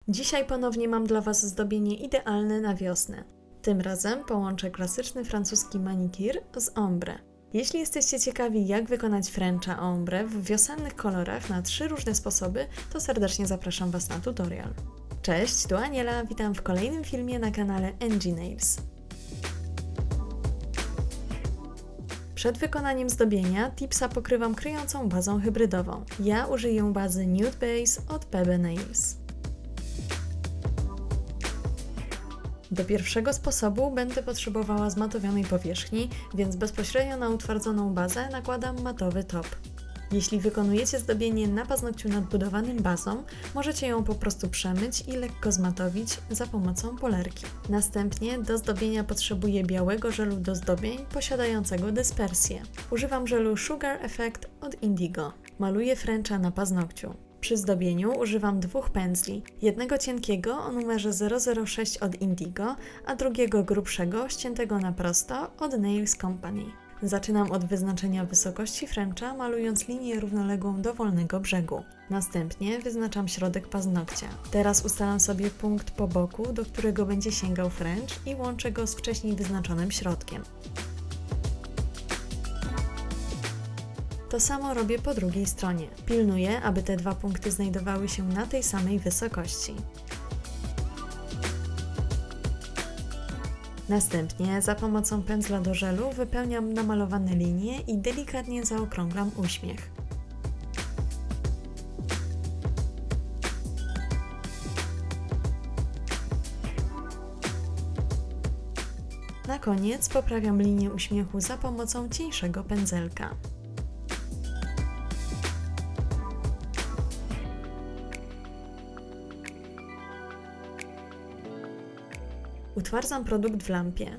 Dzisiaj ponownie mam dla Was zdobienie idealne na wiosnę. Tym razem połączę klasyczny francuski manikir z ombre. Jeśli jesteście ciekawi, jak wykonać Frencha ombre w wiosennych kolorach na 3 różne sposoby, to serdecznie zapraszam Was na tutorial. Cześć, tu Aniela, witam w kolejnym filmie na kanale NG Nails. Przed wykonaniem zdobienia tipsa pokrywam kryjącą bazą hybrydową. Ja użyję bazy Nude Base od PB Nails. Do pierwszego sposobu będę potrzebowała zmatowionej powierzchni, więc bezpośrednio na utwardzoną bazę nakładam matowy top. Jeśli wykonujecie zdobienie na paznokciu nadbudowanym bazą, możecie ją po prostu przemyć i lekko zmatowić za pomocą polerki. Następnie do zdobienia potrzebuję białego żelu do zdobień posiadającego dyspersję. Używam żelu Sugar Effect od Indigo. Maluję Frencha na paznokciu. Przy zdobieniu używam 2 pędzli, jednego cienkiego o numerze 006 od Indigo, a drugiego grubszego, ściętego na prosto od Nails Company. Zaczynam od wyznaczenia wysokości Frencha, malując linię równoległą do wolnego brzegu. Następnie wyznaczam środek paznokcia. Teraz ustalam sobie punkt po boku, do którego będzie sięgał French i łączę go z wcześniej wyznaczonym środkiem. To samo robię po drugiej stronie. Pilnuję, aby te 2 punkty znajdowały się na tej samej wysokości. Następnie za pomocą pędzla do żelu wypełniam namalowane linie i delikatnie zaokrąglam uśmiech. Na koniec poprawiam linię uśmiechu za pomocą cieńszego pędzelka. Utwardzam produkt w lampie.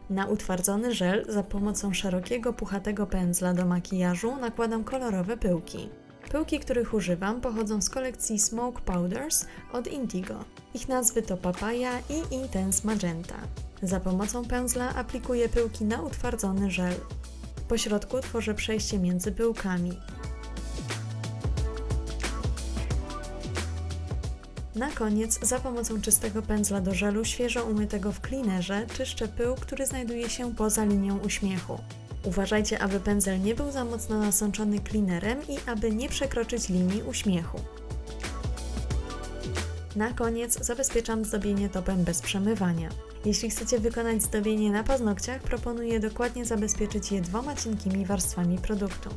Na utwardzony żel za pomocą szerokiego, puchatego pędzla do makijażu nakładam kolorowe pyłki. Pyłki, których używam, pochodzą z kolekcji Smoke Powders od Indigo. Ich nazwy to Papaya i Intense Magenta. Za pomocą pędzla aplikuję pyłki na utwardzony żel. Po środku tworzę przejście między pyłkami. Na koniec za pomocą czystego pędzla do żelu świeżo umytego w cleanerze czyszczę pył, który znajduje się poza linią uśmiechu. Uważajcie, aby pędzel nie był za mocno nasączony cleanerem i aby nie przekroczyć linii uśmiechu. Na koniec zabezpieczam zdobienie topem bez przemywania. Jeśli chcecie wykonać zdobienie na paznokciach, proponuję dokładnie zabezpieczyć je 2 cienkimi warstwami produktu.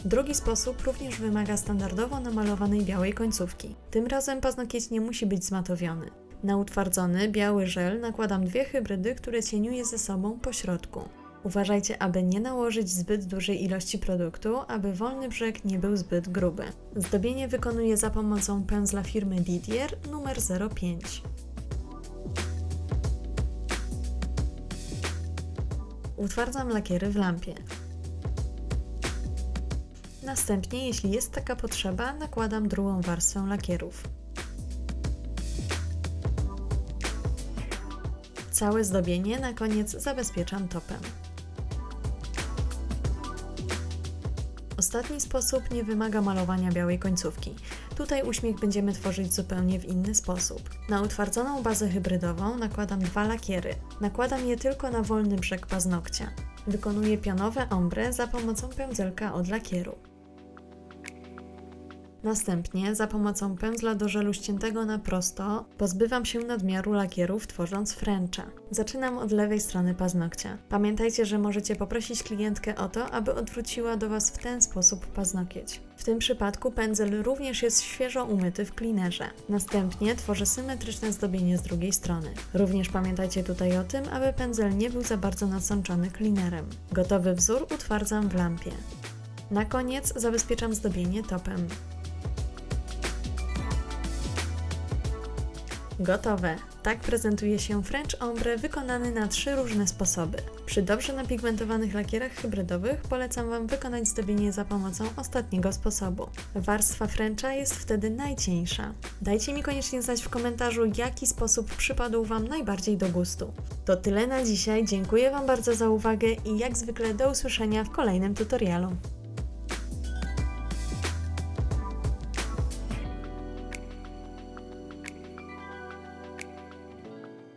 Drugi sposób również wymaga standardowo namalowanej białej końcówki. Tym razem paznokieć nie musi być zmatowiony. Na utwardzony, biały żel nakładam 2 hybrydy, które cieniuję ze sobą po środku. Uważajcie, aby nie nałożyć zbyt dużej ilości produktu, aby wolny brzeg nie był zbyt gruby. Zdobienie wykonuję za pomocą pędzla firmy Didier numer 05. Utwardzam lakiery w lampie. Następnie, jeśli jest taka potrzeba, nakładam drugą warstwę lakierów. Całe zdobienie na koniec zabezpieczam topem. Ostatni sposób nie wymaga malowania białej końcówki. Tutaj uśmiech będziemy tworzyć zupełnie w inny sposób. Na utwardzoną bazę hybrydową nakładam 2 lakiery. Nakładam je tylko na wolny brzeg paznokcia. Wykonuję pionowe ombre za pomocą pędzelka od lakieru. Następnie za pomocą pędzla do żelu ściętego na prosto pozbywam się nadmiaru lakierów, tworząc Frencha. Zaczynam od lewej strony paznokcia. Pamiętajcie, że możecie poprosić klientkę o to, aby odwróciła do Was w ten sposób paznokieć. W tym przypadku pędzel również jest świeżo umyty w cleanerze. Następnie tworzę symetryczne zdobienie z drugiej strony. Również pamiętajcie tutaj o tym, aby pędzel nie był za bardzo nasączony cleanerem. Gotowy wzór utwardzam w lampie. Na koniec zabezpieczam zdobienie topem. Gotowe! Tak prezentuje się French ombre wykonany na 3 różne sposoby. Przy dobrze napigmentowanych lakierach hybrydowych polecam Wam wykonać zdobienie za pomocą ostatniego sposobu. Warstwa Frencha jest wtedy najcieńsza. Dajcie mi koniecznie znać w komentarzu, jaki sposób przypadł Wam najbardziej do gustu. To tyle na dzisiaj, dziękuję Wam bardzo za uwagę i jak zwykle do usłyszenia w kolejnym tutorialu.